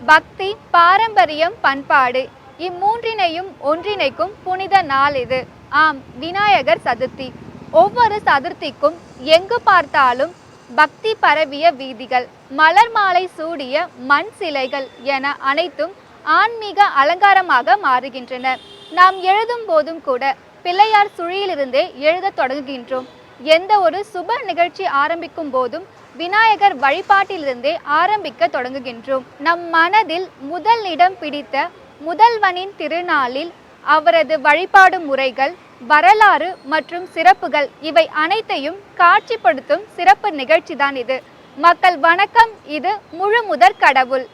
பக்தி, பாரம்பரியம், பண்பாடு இம்மூன்றினையும் ஒன்றிணைக்கும் புனித நாள் இது. ஆம், விநாயகர் சதுர்த்தி. ஒவ்வொரு சதுர்த்திக்கும் எங்கு பார்த்தாலும் பக்தி பரவிய வீதிகள், மலர் மாலை சூடிய மண் சிலைகள் என அனைத்தும் ஆன்மீக அலங்காரமாக மாறுகின்றன. நாம் எழுதும் போதும் கூட பிள்ளையார் சுழியிலிருந்தே எழுத தொடங்குகின்றோம். எந்த ஒரு சுப நிகழ்ச்சி ஆரம்பிக்கும் போதும் விநாயகர் வழிபாட்டிலிருந்தே ஆரம்பிக்க தொடங்குகின்றோம். நம் மனதில் முதல் இடம் பிடித்த முதல்வனின் திருநாளில் அவரது வழிபாடு முறைகள், வரலாறு மற்றும் சிறப்புகள் இவை அனைத்தையும் காட்சிப்படுத்தும் சிறப்பு நிகழ்ச்சிதான் இது. மக்கள் வணக்கம், இது முழு முதற் கடவுள்.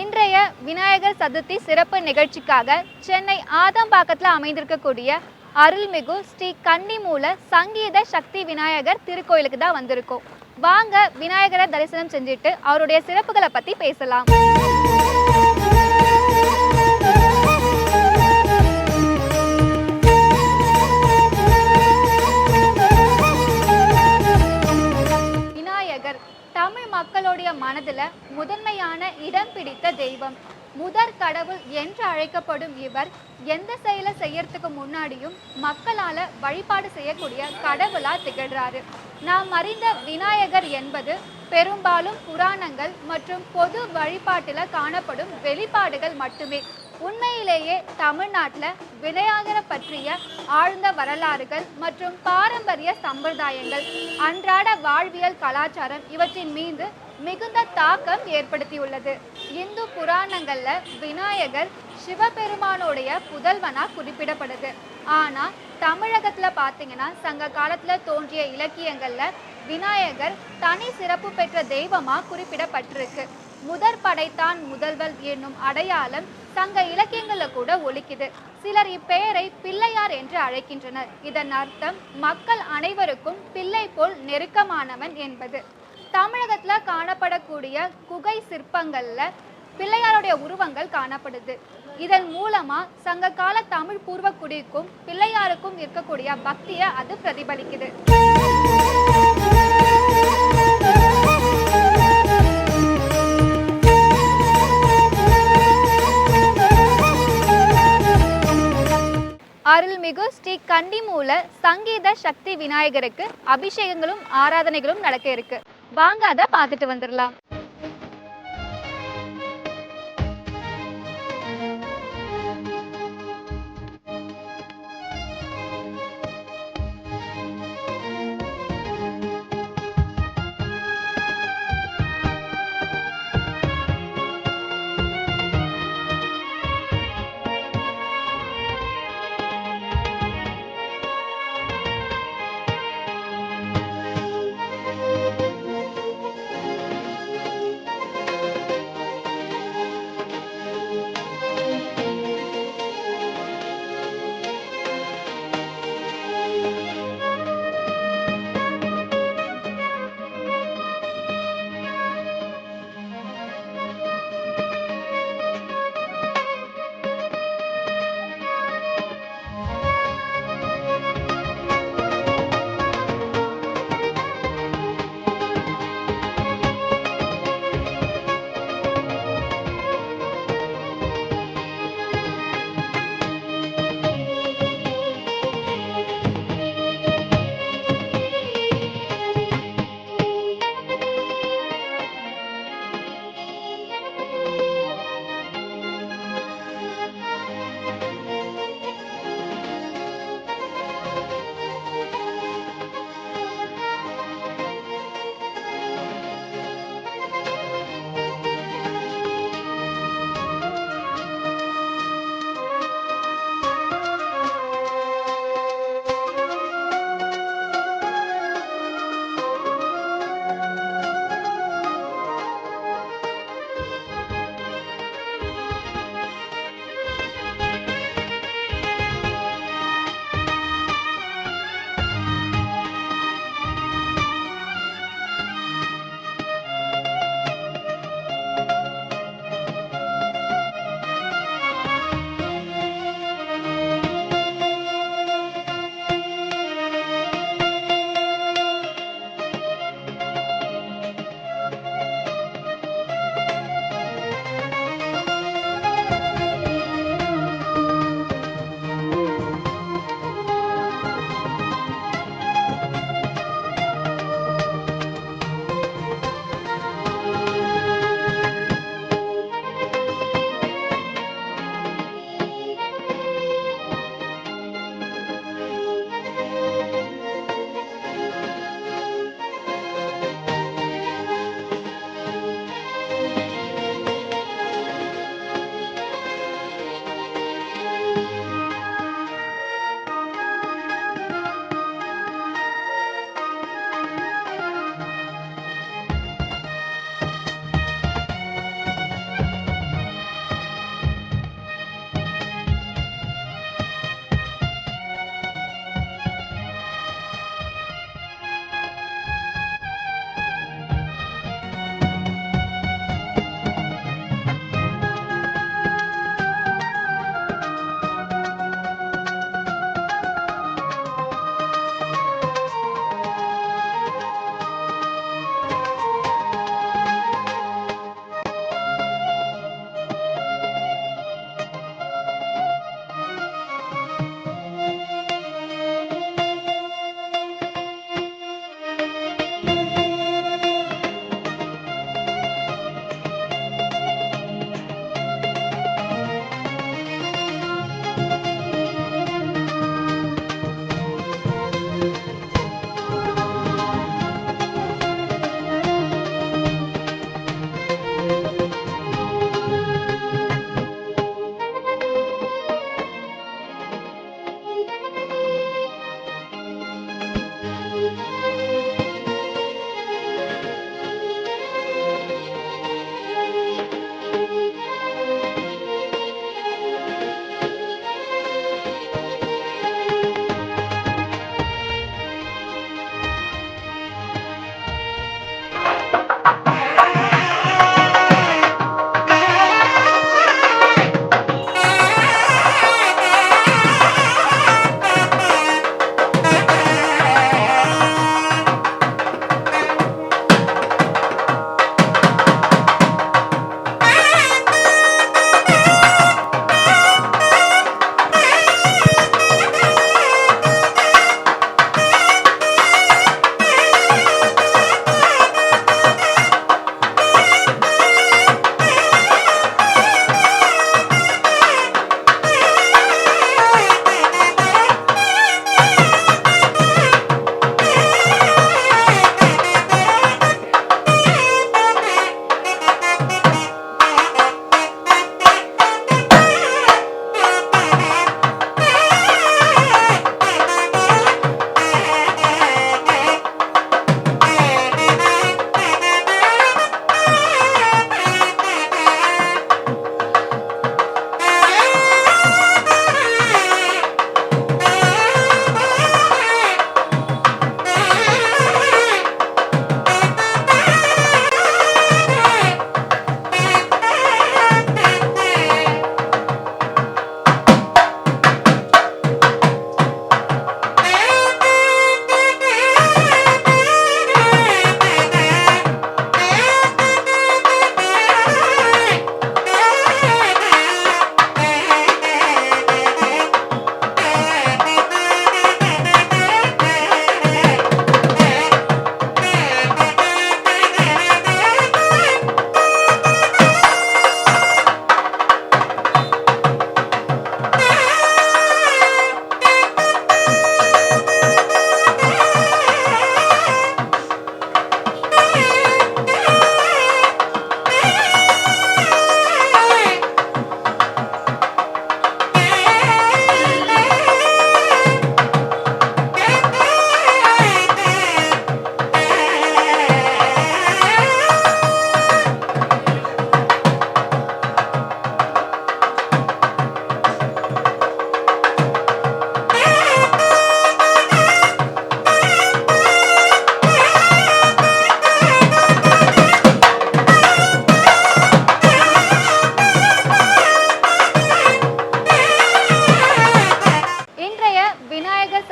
இன்றைய விநாயகர் சதுர்த்தி சிறப்பு நிகழ்ச்சிக்காக சென்னை ஆதம்பாக்கத்தில் அமைந்திருக்கக்கூடிய அருள்மிகு ஸ்ரீ கன்னிமூல சங்கீத சக்தி விநாயகர் திருக்கோயிலுக்கு தான் வந்திருக்கோம். வாங்க விநாயகரை தரிசனம் செஞ்சுட்டு அவருடைய சிறப்புகளை பத்தி பேசலாம். விநாயகர் தமிழ் மக்களுடைய மனதுல முதன்மையான இடம் பிடித்த தெய்வம், முதற் கடவுள் என்று அழைக்கப்படும் இவர் எந்த செயலை செய்யறதுக்கு முன்னாடியும் மக்களால வழிபாடு செய்யக்கூடிய கடவுளா திகழ்றாரு. நாம் அறிந்த விநாயகர் என்பது பெரும்பாலும் புராணங்கள் மற்றும் பொது வழிபாட்டில் காணப்படும் வெளிப்பாடுகள் மட்டுமே. உண்மையிலேயே தமிழ்நாட்டில் விநாயகரை பற்றிய ஆழ்ந்த வரலாறுகள் மற்றும் பாரம்பரிய சம்பிரதாயங்கள், அன்றாட வாழ்வியல் கலாச்சாரம் இவற்றின் மீது மிகுந்த தாக்கம் ஏற்படுத்தியுள்ளது. இந்து புராணங்கள்ல விநாயகர் சிவபெருமானுடைய புதல்வனா குறிப்பிடப்படுது. ஆனா தமிழகத்துல பாத்தீங்கன்னா சங்க காலத்துல தோன்றிய இலக்கியங்கள்ல விநாயகர் தனி சிறப்பு பெற்ற தெய்வமா குறிப்பிடப்பட்டிருக்கு. முதற் படைத்தான் முதல்வன் என்னும் அடையாளம் சங்க இலக்கியங்கள்ல கூட ஒலிக்குது. சிலர் இப்பெயரை பிள்ளையார் என்று அழைக்கின்றனர். இதன் அர்த்தம் மக்கள் அனைவருக்கும் பிள்ளை போல் நெருக்கமானவன் என்பது. தமிழகத்துல காணப்படக்கூடிய குகை சிற்பங்கள்ல பிள்ளையாருடைய உருவங்கள் காணப்படுது. இதன் மூலமா சங்க கால தமிழ் பூர்வக்குடிக்கும் பிள்ளையாருக்கும் இருக்கக்கூடிய பக்தியை அது பிரதிபலிக்குது. அருள்மிகு ஸ்ரீ கன்னிமூல சங்கீத சக்தி விநாயகருக்கு அபிஷேகங்களும் ஆராதனைகளும் நடக்க இருக்கு. வாங்க அதை பார்த்துட்டு வந்துடலாம்.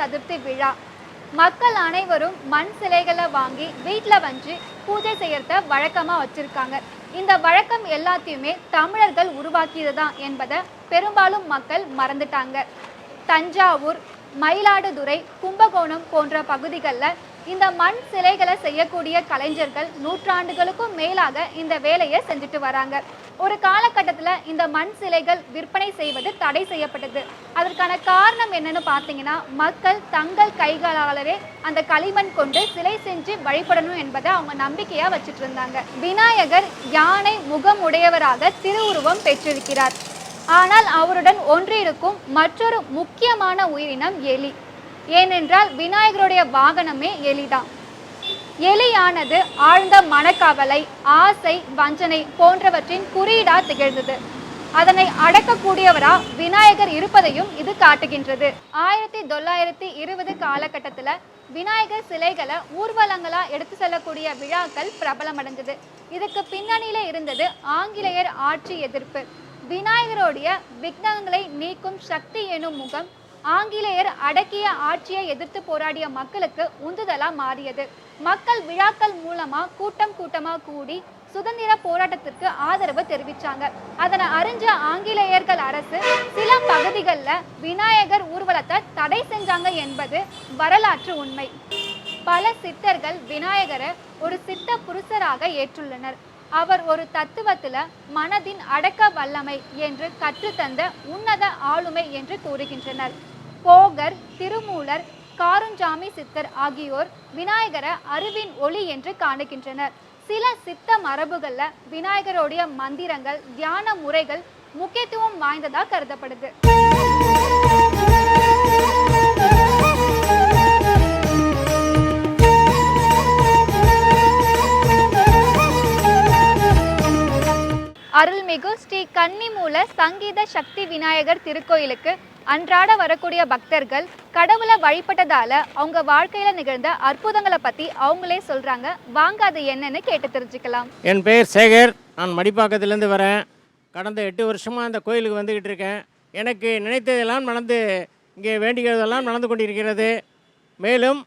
சதுர்த்தி விழா. மக்கள் அனைவரும் மண் சிலைகளை வாங்கி வீட்டில் வச்சு பூஜை செய்யறத வழக்கமாக வச்சிருக்காங்க. இந்த வழக்கம் எல்லாத்தையுமே தமிழர்கள் உருவாக்கியது தான் என்பதை பெரும்பாலும் மக்கள் மறந்துட்டாங்க. தஞ்சாவூர், மயிலாடுதுறை, கும்பகோணம் போன்ற பகுதிகளில் இந்த மண் சிலைகளை செய்யக்கூடிய கலைஞர்கள் நூற்றாண்டுகளுக்கும் மேலாக இந்த வேலையை செஞ்சுட்டு வராங்க. ஒரு காலகட்டத்தில் இந்த மண் சிலைகள் விற்பனை செய்வது தடை செய்யப்பட்டது. அதற்கான காரணம் என்னன்னு பார்த்தீங்கன்னா, மக்கள் தங்கள் கைகளாலே அந்த களிமண் கொண்டு சிலை செஞ்சு வழிபடணும் என்பதை அவங்க நம்பிக்கையா வச்சுட்டு இருந்தாங்க. விநாயகர் யானை முகம் உடையவராக திருவுருவம் பெற்றிருக்கிறார். ஆனால் அவருடன் ஒன்றிருக்கும் மற்றொரு முக்கியமான உயிரினம் எலி. ஏனென்றால் விநாயகருடைய வாகனமே எலிதான். எலியானது ஆழ்ந்த மனக்கவலை, ஆசை, வஞ்சனை போன்றவற்றின் குறியீடா திகழ்ந்தது. அதனை அடக்கக்கூடியவரா விநாயகர் இருப்பதையும் இது காட்டுகின்றது. 1920 காலகட்டத்தில் விநாயகர் சிலைகளை ஊர்வலங்களா எடுத்து செல்லக்கூடிய விழாக்கள் பிரபலமடைந்தது. இதுக்கு பின்னணியில இருந்தது ஆங்கிலேயர் ஆட்சி எதிர்ப்பு. விநாயகருடைய விக்னங்களை நீக்கும் சக்தி எனும் முகம் ஆங்கிலேயர் அடக்கிய ஆட்சியை எதிர்த்து போராடிய மக்களுக்கு உந்துதலா மாறியது. மக்கள் விழாக்கள் மூலமா கூட்டமா கூடி சுதந்திர போராட்டத்திற்கு ஆதரவு தெரிவிச்சாங்க. அதனை அறிஞ்ச ஆங்கிலேயர்கள் அரசு சில பகுதிகளில் விநாயகர் ஊர்வலத்தை தடை செஞ்சாங்க என்பது வரலாற்று உண்மை. பல சித்தர்கள் விநாயகரை ஒரு சித்த புருஷராக ஏற்றுள்ளனர். அவர் ஒரு தத்துவத்துல மனதின் அடக்க வல்லமை என்று கற்றுத்தந்த உன்னத ஆளுமை என்று கூறுகின்றனர். போகர், திருமூலர், காருஞ்சாமி சித்தர் ஆகியோர் விநாயகரை அறிவின் ஒளி என்று காணுகின்றனர். சில சித்த மரபுகள்ல விநாயகருடைய மந்திரங்கள், தியான முறைகள் முக்கியத்துவம் வாய்ந்ததா கருதப்படுது. அருள்மிகு ஸ்ரீ கன்னிமூல சங்கீத சக்தி விநாயகர் திருக்கோயிலுக்கு அன்றாட வரக்கூடிய பக்தர்கள் கடவுளை வழிபட்டதால அவங்க வாழ்க்கையில நிகழ்ந்த அற்புதங்களை பத்தி அவங்களே சொல்றாங்க. வாங்க அது என்னன்னு கேட்டு தெரிஞ்சுக்கலாம். என் பெயர் சேகர். நான் மடிப்பாக்கத்திலேருந்து வரேன். கடந்த 8 வருஷமாக அந்த கோயிலுக்கு வந்துக்கிட்டு இருக்கேன். எனக்கு நினைத்ததெல்லாம் நடந்து, இங்கே வேண்டியதெல்லாம் நடந்து கொண்டிருக்கிறது. மேலும்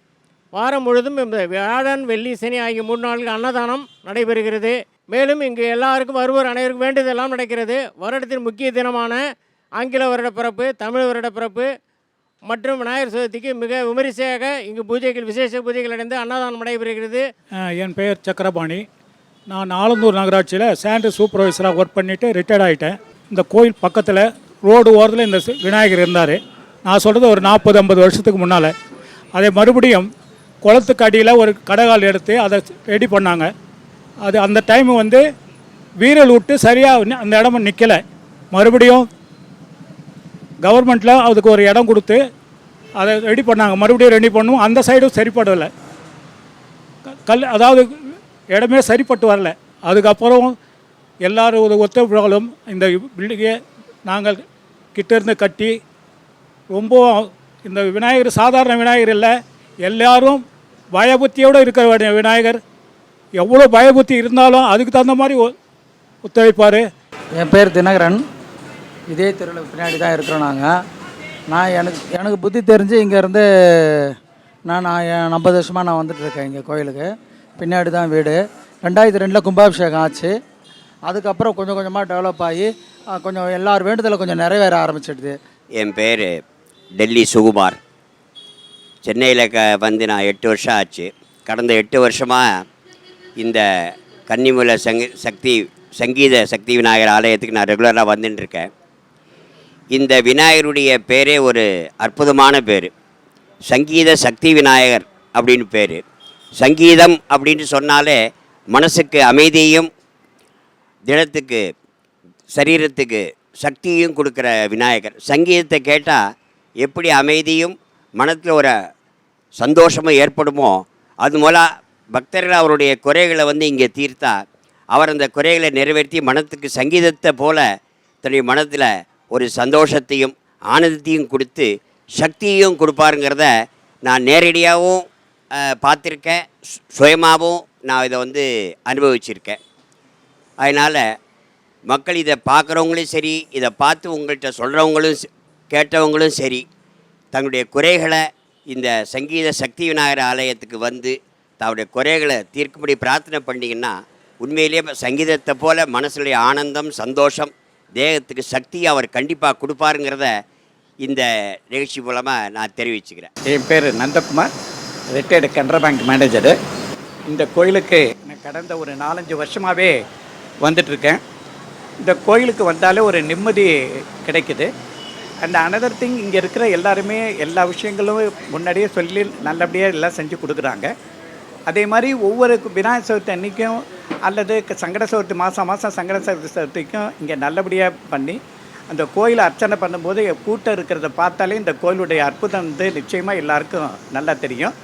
வாரம் முழுதும் இந்த வியாழன், வெள்ளி, சனி ஆகிய 3 நாட்கள் அன்னதானம் நடைபெறுகிறது. மேலும் இங்கு எல்லாருக்கும் வருவோர் அனைவருக்கும் வேண்டியதெல்லாம் நடக்கிறது. வருடத்தின் முக்கிய தினமான ஆங்கில வருடப்பிறப்பு, தமிழ் வருடப்பிறப்பு மற்றும் விநாயகர் சதுர்த்திக்கு மிக விமரிசையாக இங்கு பூஜைகள், விசேஷ பூஜைகள் அடைந்து அன்னதானம் நடைபெறுகிறது. என் பெயர் சக்கரபாணி. நான் ஆலந்தூர் நகராட்சியில் சாண்ட் சூப்பர்வைசராக ஒர்க் பண்ணிவிட்டு ரிட்டையர்ட் ஆகிட்டேன். இந்த கோயில் பக்கத்தில் ரோடு ஓரத்தில் இந்த விநாயகர் இருந்தார். நான் சொல்கிறது ஒரு 40-50 வருஷத்துக்கு முன்னால். அதை மறுபடியும் குளத்துக்கு அடியில் ஒரு கடைகால் எடுத்து அதை ரெடி பண்ணாங்க. அது அந்த டைமு வந்து வீரல் விட்டு சரியாக அந்த இடமும் நிற்கலை. மறுபடியும் கவர்மெண்ட்டில் அதுக்கு ஒரு இடம் கொடுத்து அதை ரெடி பண்ணாங்க. மறுபடியும் ரெடி பண்ணுவோம். அந்த சைடும் சரிப்படலை. அதாவது இடமே சரிப்பட்டு வரல. அதுக்கப்புறம் எல்லோரும் ஒத்துழைப்புகளும் இந்த பில்டிங்கை நாங்கள் கிட்டேருந்து கட்டி ரொம்ப இந்த விநாயகர் சாதாரண விநாயகர் இல்லை, எல்லோரும் பயபுத்தியோடு இருக்கிற விநாயகர். எவ்வளோ பயபுத்தி இருந்தாலும் அதுக்கு தகுந்த மாதிரி ஒத்துழைப்பார். என் பேர் தினகரன். இதே தெருவில் பின்னாடி தான் இருக்கிறோம் நாங்கள். எனக்கு புத்தி தெரிஞ்சு இங்கேருந்து நான் 50 வருஷமாக நான் வந்துட்டுருக்கேன். இங்கே கோயிலுக்கு பின்னாடி தான் வீடு. 2002 கும்பாபிஷேகம் ஆச்சு. அதுக்கப்புறம் கொஞ்சம் கொஞ்சமாக டெவலப் ஆகி கொஞ்சம் எல்லார் வேண்டுதலை கொஞ்சம் நிறைவேற ஆரம்பிச்சிடுது. என் பேர் டெல்லி சுகுமார். சென்னையில் வந்து நான் 8 வருஷம் ஆச்சு. கடந்த 8 வருஷமாக இந்த கன்னிமூல சங்கீத சக்தி விநாயகர் ஆலயத்துக்கு நான் ரெகுலராக வந்துட்டுருக்கேன். இந்த விநாயகருடைய பேரே ஒரு அற்புதமான பேர். சங்கீத சக்தி விநாயகர் அப்படின்னு பேர். சங்கீதம் அப்படின்னு சொன்னாலே மனசுக்கு அமைதியையும் தினத்துக்கு சரீரத்துக்கு சக்தியும் கொடுக்குற விநாயகர். சங்கீதத்தை கேட்டால் எப்படி அமைதியும் மனத்தில் ஒரு சந்தோஷமும் ஏற்படுமோ, அது மூலம் பக்தர்கள் அவருடைய குறைகளை வந்து இங்கே தீர்த்தா அவர் அந்த குறைகளை நிறைவேற்றி மனத்துக்கு சங்கீதத்தை போல தன்னுடைய மனத்தில் ஒரு சந்தோஷத்தையும் ஆனந்தத்தையும் கொடுத்து சக்தியையும் கொடுப்பாருங்கிறத நான் நேரடியாகவும் பார்த்துருக்கேன், சுயமாகவும் நான் இதை வந்து அனுபவிச்சிருக்கேன். அதனால் மக்கள் இதை பார்க்குறவங்களும் சரி, இதை பார்த்து உங்கள்கிட்ட சொல்கிறவங்களும் கேட்டவங்களும் சரி, தங்களுடைய குறைகளை இந்த சங்கீத சக்தி விநாயகர் ஆலயத்துக்கு வந்து தன்னுடைய குறைகளை தீர்க்கும்படி பிரார்த்தனை பண்ணிங்கன்னா உண்மையிலேயே சங்கீதத்தை போல் மனசுடைய ஆனந்தம் சந்தோஷம் தேகத்துக்கு சக்தி அவர் கண்டிப்பாக கொடுப்பாருங்கிறத இந்த நிகழ்ச்சி மூலமாக நான் தெரிவிச்சுக்கிறேன். என் பேர் Nandakumar, retired Canara bank manager. இந்த கோயிலுக்கு நான் கடந்த ஒரு 4-5 வருஷமாகவே வந்துட்டுருக்கேன். இந்த கோயிலுக்கு வந்தாலே ஒரு நிம்மதி கிடைக்குது. அந்த அனதர் திங், இங்கே இருக்கிற எல்லாருமே எல்லா விஷயங்களும் முன்னாடியே சொல்லி நல்லபடியாக எல்லாம் செஞ்சு கொடுக்குறாங்க. அதே மாதிரி ஒவ்வொரு விநாயகர் சதுர்த்தி அன்றைக்கும் அல்லது சங்கட சதுர்த்தி மாதம் சங்கட சதுர்த்திக்கும் இங்கே நல்லபடியாக பண்ணி அந்த கோயிலை அர்ச்சனை பண்ணும்போது கூட்டம் இருக்கிறத பார்த்தாலே இந்த கோயிலுடைய அற்புதம் வந்து நிச்சயமாக எல்லாருக்கும் நல்லா தெரியும்.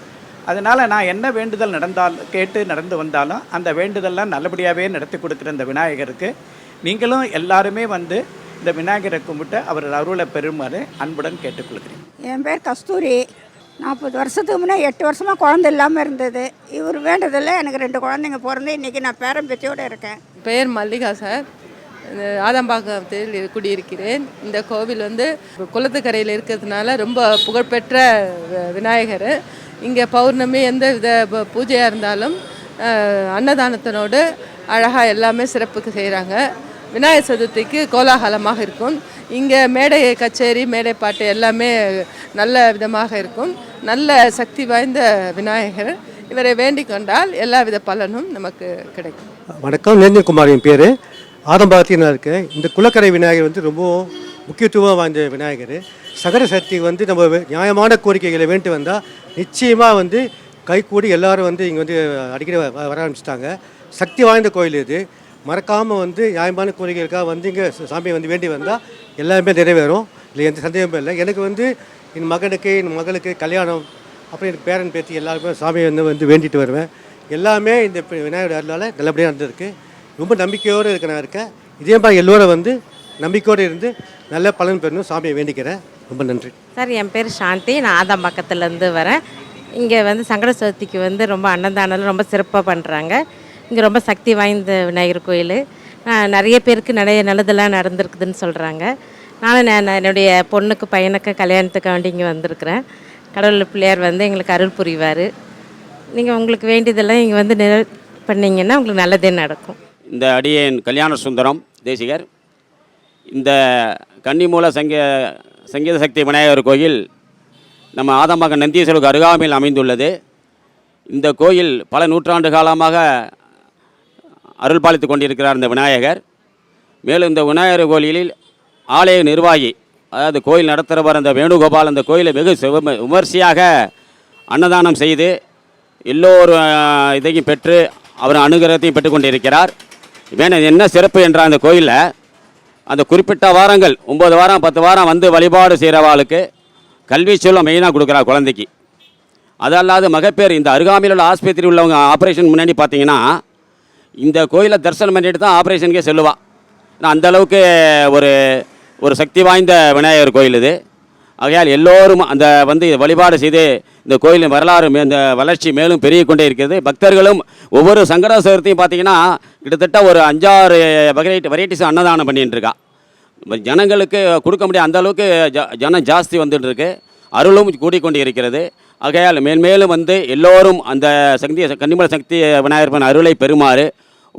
அதனால் நான் என்ன வேண்டுதல் கேட்டு நடந்து வந்தாலும் அந்த வேண்டுதல்லாம் நல்லபடியாகவே நடத்தி கொடுக்குற இந்த விநாயகருக்கு நீங்களும் எல்லாருமே வந்து இந்த விநாயகரை கும்பிட்டு அவர் அருளை பெறுமாறு அன்புடன் கேட்டுக்கொள்கிறேன். என் பேர் கஸ்தூரி. 40 வருஷத்துக்கு முன்னே 8 வருஷமாக குழந்தை இல்லாமல் இருந்தது. இவர் வேண்டதில்லை, எனக்கு 2 குழந்தைங்க பிறந்து இன்றைக்கி நான் பேரன் பேத்தியோடு இருக்கேன். பெயர் மல்லிகா சார். ஆதம்பாக்கத்தில் குடியிருக்கிறேன். இந்த கோவில் வந்து குளத்துக்கரையில் இருக்கிறதுனால ரொம்ப புகழ்பெற்ற விநாயகர். இங்கே பௌர்ணமி எந்த வித பூஜையாக இருந்தாலும் அன்னதானத்தினோடு அழகாக எல்லாமே சிறப்புக்கு செய்கிறாங்க. விநாயகர் சதுர்த்திக்கு கோலாகலமாக இருக்கும். இங்கே மேடை கச்சேரி மேடை பாட்டு எல்லாமே நல்ல விதமாக இருக்கும். நல்ல சக்தி வாய்ந்த விநாயகர். இவரை வேண்டிக் கொண்டால் எல்லா வித பலனும் நமக்கு கிடைக்கும். வணக்கம், நேந்திரகுமார் என் பேர். ஆதம்பாக்கத்தில் நான் இருக்கேன். இந்த குளக்கரை விநாயகர் வந்து ரொம்ப முக்கியத்துவம் வாய்ந்த விநாயகர். சகட சக்தி வந்து நம்ம நியாயமான கோரிக்கைகளை வேண்டி வந்தால் நிச்சயமாக வந்து கைகூடி எல்லாரும் வந்து இங்கே வந்து அடிக்கடி வர ஆரம்பிச்சிட்டாங்க. சக்தி வாய்ந்த கோயில் இது. மறக்காமல் வந்து நியாயமான கோரிக்கைகளுக்காக வந்து இங்கே சாமியை வந்து வேண்டி வந்தால் எல்லாமே நிறைவேறும். இல்லை எந்த சந்தேகமே இல்லை. எனக்கு வந்து என் மகனுக்கு என் மகளுக்கு கல்யாணம், அப்புறம் எனக்கு பேரன் பேத்தி எல்லாருமே சாமியை வந்து வேண்டிட்டு வருவேன். எல்லாமே இந்த விநாயகர் அருளால் நல்லபடியாக நடந்திருக்கு. ரொம்ப நம்பிக்கையோடு நான் இருக்கேன். இதே மாதிரி எல்லோரும் வந்து நம்பிக்கையோடு இருந்து நல்ல பலன் பெறணும் சாமியை வேண்டிக்கிறேன். ரொம்ப நன்றி சார். என் பேர் சாந்தி. நான் ஆதம்பாக்கத்துலேருந்து வரேன். இங்கே வந்து சங்கட சதுர்த்திக்கு வந்து ரொம்ப அன்னதானம் ரொம்ப சிறப்பாக பண்ணுறாங்க. இங்கே ரொம்ப சக்தி வாய்ந்த விநாயகர் கோயில். நிறைய பேருக்கு நிறைய நல்லதெல்லாம் நடந்திருக்குதுன்னு சொல்கிறாங்க. நானும் என்னுடைய பொண்ணுக்கு பையனுக்கு கல்யாணத்துக்கு வேண்டி இங்கே வந்திருக்கிறேன். கடவுள் பிள்ளையார் வந்து எங்களுக்கு அருள் புரிவார். நீங்கள் உங்களுக்கு வேண்டியதெல்லாம் இங்கே வந்து பண்ணிங்கன்னா உங்களுக்கு நல்லதே நடக்கும். இந்த அடியேன் கல்யாண சுந்தரம் தேசிகர். இந்த கன்னிமூல சங்கீத சக்தி விநாயகர் கோயில் நம்ம ஆதம்பாக்கம் நந்தீஸ்வருக்கு அருகாமையில் அமைந்துள்ளது. இந்த கோயில் பல நூற்றாண்டு காலமாக அருள் பாலித்து கொண்டிருக்கிறார் இந்த விநாயகர். மேலும் இந்த விநாயகர் கோயிலில் ஆலய நிர்வாகி, அதாவது கோயில் நடத்துகிறவர் அந்த வேணுகோபால், அந்த கோயிலை வெகு விமர்சையாக அன்னதானம் செய்து எல்லோரும் இதையும் பெற்று அவர் அனுகிரகத்தையும் பெற்றுக்கொண்டிருக்கிறார். என்ன சிறப்பு என்றால் அந்த கோயிலில் அந்த குறிப்பிட்ட வாரங்கள் 9 வாரம் 10 வாரம் வந்து வழிபாடு செய்கிறவாளுக்கு கல்வி செல்வம் மெயினாக கொடுக்குறார் குழந்தைக்கு. அதல்லாது மகப்பேறு இந்த அருகாமையில் உள்ள ஆஸ்பத்திரி உள்ளவங்க ஆப்ரேஷன் முன்னாடி பார்த்தீங்கன்னா இந்த கோயிலை தரிசனம் பண்ணிட்டு தான் ஆப்ரேஷனுக்கே செல்லுவாள். அந்தளவுக்கு ஒரு சக்தி வாய்ந்த விநாயகர் கோயில் இது. ஆகையால் எல்லோரும் அந்த வந்து வழிபாடு செய்து இந்த கோயிலின் வரலாறு இந்த வளர்ச்சி மேலும் பெருகி கொண்டே இருக்கிறது. பக்தர்களும் ஒவ்வொரு சங்கட சதுர்த்தியும் பார்த்தீங்கன்னா கிட்டத்தட்ட ஒரு 5-6 வெரைட்டிஸ் அன்னதானம் பண்ணிட்டு இருக்கா. ஜனங்களுக்கு கொடுக்க முடியாது அந்த அளவுக்கு ஜனம் ஜாஸ்தி வந்துட்டுருக்கு. அருளும் கூடிக்கொண்டு இருக்கிறது. ஆகையால் மேன்மேலும் வந்து எல்லோரும் அந்த கன்னிமூல சக்தி விநாயகர் அருளை பெறுமாறு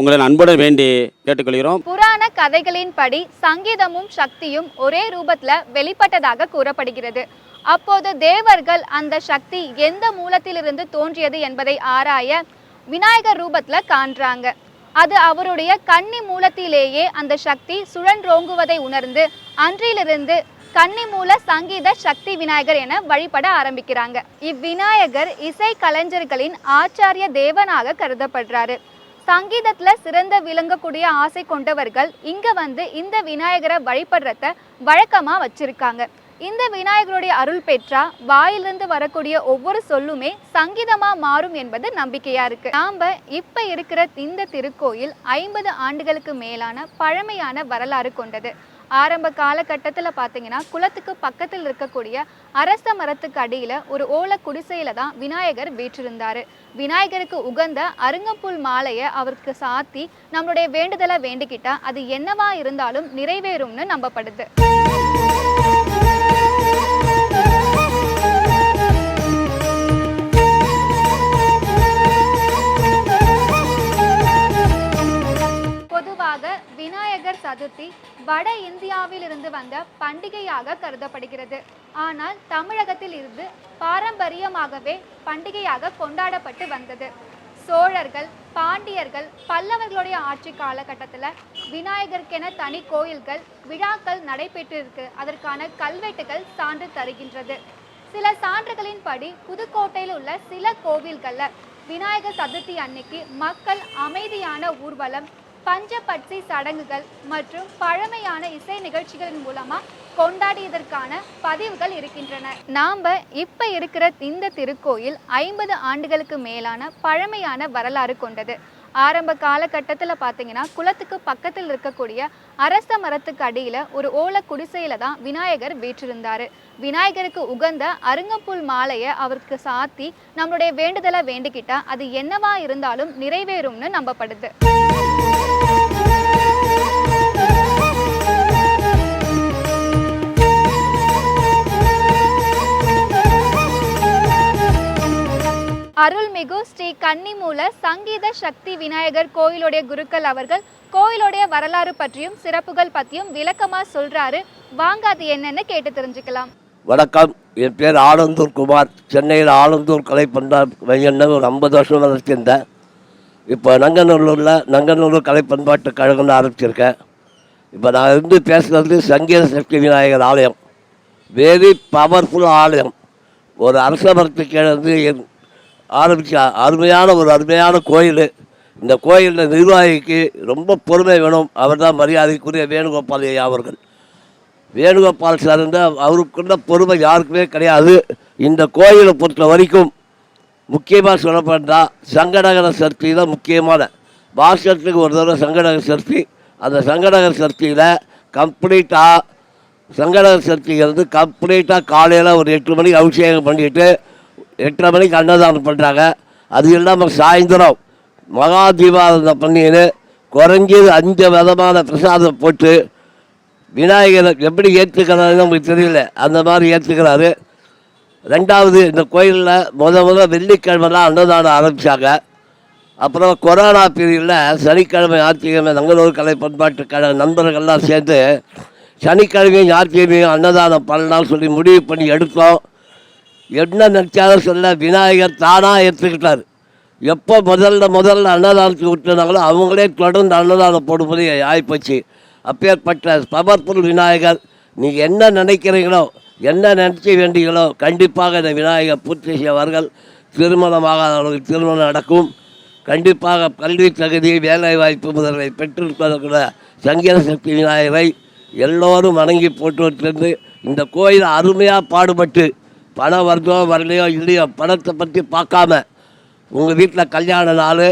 உங்களை அன்புடன் வேண்டி கேட்டுக்கொள்கிறோம். புராண கதைகளின்படி சங்கீதமும் சக்தியும் ஒரே ரூபத்துல வெளிப்பட்டதாக கூறப்படுகிறது. அப்போது தேவர்கள் அந்த சக்தி எந்த மூலத்திலிருந்து தோன்றியது என்பதை ஆராய விநாயகர் ரூபத்துல காண்றாங்க. அது அவருடைய கன்னி மூலத்திலேயே அந்த சக்தி சுழன்றோங்குவதை உணர்ந்து அன்றிலிருந்து கன்னிமூல சங்கீத சக்தி விநாயகர் என வழிபட ஆரம்பிக்கிறாங்க. இவ்விநாயகர் இசை கலைஞர்களின் ஆச்சாரிய தேவனாக கருதப்படுறாரு. சங்கீதத்துல சிறந்த விளங்கக்கூடிய ஆசை கொண்டவர்கள் இங்க வந்து இந்த விநாயகரை வழிபடுறத வழக்கமா வச்சிருக்காங்க. இந்த விநாயகருடைய அருள் பெற்றா வாயிலிருந்து வரக்கூடிய ஒவ்வொரு சொல்லுமே சங்கீதமா மாறும் என்பது நம்பிக்கையா இருக்கு. நாம இப்ப இருக்கிற இந்த திருக்கோயில் 50 ஆண்டுகளுக்கு மேலான பழமையான வரலாறு கொண்டது. ஆரம்ப காலகட்டத்தில் பார்த்தீங்கன்னா குளத்துக்கு பக்கத்தில் இருக்கக்கூடிய அரச மரத்துக்கு அடியில் ஒரு ஓலை குடிசையில தான் விநாயகர் வீற்றிருந்தார். விநாயகருக்கு உகந்த அருங்கம்புல் மாலையை அவருக்கு சாத்தி நம்மளுடைய வேண்டுதலை வேண்டிக்கிட்டா அது என்னவா இருந்தாலும் நிறைவேறும்னு நம்பப்படுது. சதுர்த்தி வட இந்தியாவில் இருந்து வந்த பண்டிகையாக கருதப்படுகிறது. ஆனால் தமிழகத்தில் இருந்து பாரம்பரியமாகவே பண்டிகையாக கொண்டாடப்பட்டு வந்தது. சோழர்கள், பாண்டியர்கள், பல்லவர்களுடைய ஆட்சி காலகட்டத்தில் விநாயகருக்கென தனி கோயில்கள், விழாக்கள் நடைபெற்றிருக்கு. அதற்கான கல்வெட்டுகள் சான்று தருகின்றது. சில சான்றுகளின்படி புதுக்கோட்டையில் உள்ள சில கோவில்களில் விநாயகர் சதுர்த்தி அன்னைக்கு மக்கள் அமைதியான ஊர்வலம், பஞ்சபட்சி சடங்குகள் மற்றும் பழமையான இசை நிகழ்ச்சிகளின் மூலமா கொண்டாடியதற்கான பதிவுகள் இருக்கின்றன. நாம இப்ப இருக்கிற இந்த திருக்கோயில் 50 ஆண்டுகளுக்கு மேலான பழமையான வரலாறு கொண்டது. ஆரம்ப காலகட்டத்தில் பார்த்தீங்கன்னா குளத்துக்கு பக்கத்தில் இருக்கக்கூடிய அரச மரத்துக்கு அடியில் ஒரு ஓலை குடிசையில தான் விநாயகர் வீற்றிருந்தார். விநாயகருக்கு உகந்த அருங்கம்புல் மாலையை அவருக்கு சாத்தி நம்மளுடைய வேண்டுதலை வேண்டிக்கிட்டா அது என்னவா இருந்தாலும் நிறைவேறும்னு நம்பப்படுது. அருள்மிகு ஸ்ரீ கன்னிமூல சங்கீத சக்தி விநாயகர் கோயிலுடைய குருக்கள் அவர்கள் கோயிலுடைய வரலாறு பற்றியும் சிறப்புகள் பற்றியும் விளக்கமாக சொல்கிறாரு. வாங்க அது என்னன்னு கேட்டு தெரிஞ்சுக்கலாம். வணக்கம், என் பேர் ஆலந்தூர் குமார். சென்னையில் ஆலந்தூர் கலை பண்பாட்டு ஒரு 50 வருஷம் வளர்த்திருந்தேன். இப்போ நங்கநல்லூர் கலை பண்பாட்டு கழகம்னு ஆரம்பிச்சிருக்கேன். இப்போ நான் இருந்து பேசுகிறது சங்கீத சக்தி விநாயகர் ஆலயம். வெரி பவர்ஃபுல் ஆலயம். ஒரு அரச மரத்துக்கு இருந்து ஆரம்பித்த அருமையான கோயில். இந்த கோயிலில் நிர்வாகிக்கு ரொம்ப பொறுமை வேணும். அவர் தான் மரியாதைக்குரிய வேணுகோபால் ஐயா அவர்கள். வேணுகோபால் சார் அவருக்குள்ள பொறுமை யாருக்குமே கிடையாது. இந்த கோயிலை பொறுத்த வரைக்கும் முக்கியமாக சொல்லப்பட்டால் சங்கடகர சதுர்த்தி தான் முக்கியமான. வருஷத்துக்கு ஒரு தடவை சங்கடகர சதுர்த்தி. அந்த சங்கடகர சதுர்த்தியில் கம்ப்ளீட்டாக சங்கடகர சதுர்த்திங்கிறது கம்ப்ளீட்டாக காலையில் ஒரு 8 மணிக்கு அபிஷேகம் பண்ணிவிட்டு 8:30 மணிக்கு அன்னதானம் பண்ணுறாங்க. அது இல்லாமல் சாயந்தரம் மகா தீபாவளி பண்ணின்னு குறைஞ்சது 5 விதமான பிரசாதம் போட்டு விநாயகரை எப்படி ஏற்றுக்கிறாருன்னு நமக்கு தெரியல, அந்த மாதிரி ஏற்றுக்கிறாரு. ரெண்டாவது, இந்த கோயிலில் முதல்ல வெள்ளிக்கிழமெல்லாம் அன்னதானம் ஆரம்பித்தாங்க. அப்புறம் கொரோனா பீரியடில் சனிக்கிழமை ஞாயிற்றுக்கிழமை நங்கநல்லூர் கலை பண்பாட்டு கழக நண்பர்கள்லாம் சேர்ந்து சனிக்கிழமையும் ஞாயிற்றுக்கிழமையும் அன்னதானம் பண்ணலாம்னு சொல்லி முடிவு பண்ணி எடுத்தோம். என்ன நினச்சாலும் சொல்ல விநாயகர் தானாக ஏற்றுக்கிட்டார். எப்போ முதல்ல அன்னதானத்துக்கு விட்டுனாங்களோ அவங்களே தொடர்ந்து அன்னதானம் போடும்போது ஆகிப்போச்சு. அப்பேற்பட்ட பவர்ஃபுல் விநாயகர். நீங்கள் என்ன நினைக்கிறீங்களோ, என்ன நினச்சி வேண்டிங்களோ கண்டிப்பாக இந்த விநாயகர் பூர்த்தி செய்வார்கள். திருமணமாகாதவர்களுக்கு திருமணம் நடக்கும். கண்டிப்பாக கல்வி தகுதி, வேலைவாய்ப்பு முதல்களை பெற்றிருப்பதற்குள்ள சங்கீத சக்தி விநாயகரை எல்லோரும் வணங்கி போட்டுவிட்டு இந்த கோயில் அருமையாக பாடுபட்டு பணம் வருதோ வரலையோ இல்லையோ பணத்தை பற்றி பார்க்காம உங்கள் வீட்டில் கல்யாண நாள்,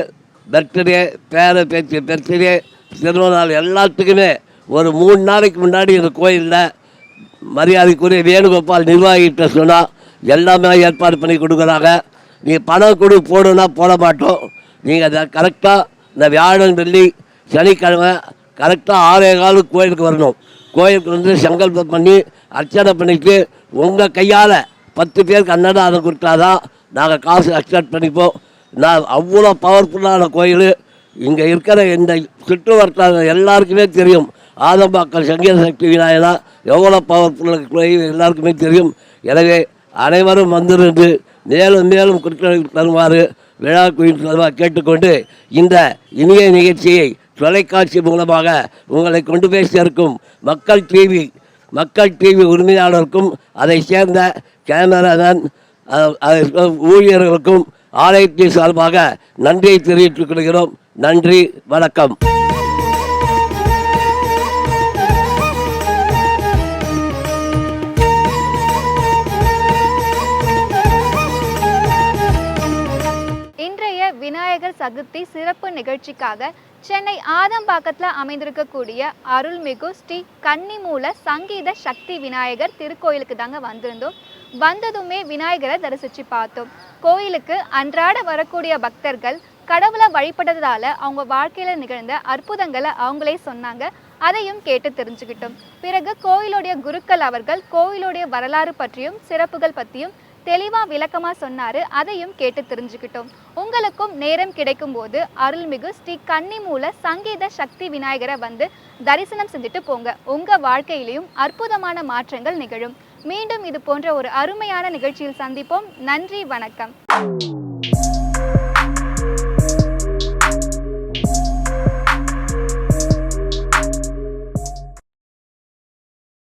பர்த்டே, பேத்தி பர்த்டே, திருமண நாள் எல்லாத்துக்குமே ஒரு 3 நாளைக்கு முன்னாடி இந்த கோயிலில் மரியாதைக்குரிய வேணுகோபால் நிர்வாகிகிட்ட சொன்னால் எல்லாமே ஏற்பாடு பண்ணி கொடுக்குறாங்க. நீங்கள் பணம் போடுன்னா போட மாட்டோம். நீங்கள் அதை கரெக்டாக இந்த வியாழன் வெள்ளி சனிக்கிழமை கரெக்டாக 6:15 கோயிலுக்கு வரணும். கோயிலுக்கு வந்து சங்கல்பம் பண்ணி அர்ச்சனை பண்ணிட்டு உங்கள் கையால் 10 பேருக்கு அன்னதானம் கொடுத்தாதான் நாங்கள் காசு அக்செப்ட் பண்ணிப்போம். நான் அவ்வளோ பவர்ஃபுல்லான கோயில். இங்கே இருக்கிற இந்த சுற்றுவட்டார எல்லாருக்குமே தெரியும் ஆதம்பாக்கம் சங்கீத சக்தி விநாயகா எவ்வளோ பவர்ஃபுல்லான கோயில் எல்லாருக்குமே தெரியும். எனவே அனைவரும் வந்திருந்து மேலும் மேலும் குறிப்பிட்டு தருமாறு விழா கோயில் தருவார் கேட்டுக்கொண்டு இந்த இனிய நிகழ்ச்சியை தொலைக்காட்சி மூலமாக உங்களை கொண்டு போய் சேர்க்கும் மக்கள் டிவி உரிமையாளருக்கும் அதை சேர்ந்த கேமராமேன் ஊழியர்களுக்கும் ஆலயத்தின் சார்பாக நன்றியை தெரிவித்துக் கொள்கிறோம். நன்றி, வணக்கம். இன்றைய விநாயகர் சதுர்த்தி சிறப்பு நிகழ்ச்சிக்காக சென்னை ஆதம்பாக்கத்தில் அமைந்திருக்கக்கூடிய அருள்மிகு ஸ்ரீ கன்னிமூல சங்கீத சக்தி விநாயகர் திருக்கோயிலுக்கு தாங்க வந்திருந்தோம். வந்ததுமே விநாயகரை தரிசித்து பார்த்தோம். கோயிலுக்கு அன்றாட வரக்கூடிய பக்தர்கள் கடவுளை வழிபடுறதால அவங்க வாழ்க்கையில் நிகழ்ந்த அற்புதங்களை அவங்களே சொன்னாங்க. அதையும் கேட்டு தெரிஞ்சுக்கிட்டோம். பிறகு கோயிலுடைய குருக்கள் அவர்கள் கோயிலுடைய வரலாறு பற்றியும் சிறப்புகள் பற்றியும் தெளிவா விளக்கமா சொன்னாரு. அதையும் கேட்டு தெரிஞ்சுக்கிட்டோம். உங்களுக்கும் நேரம் கிடைக்கும் போது அருள்மிகு ஸ்ரீ கன்னிமூல சங்கீத சக்தி விநாயகரை வந்து தரிசனம் செஞ்சுட்டு போங்க. உங்க வாழ்க்கையிலையும் அற்புதமான மாற்றங்கள் நிகழும். மீண்டும் இது போன்ற ஒரு அருமையான நிகழ்ச்சியில் சந்திப்போம். நன்றி, வணக்கம்.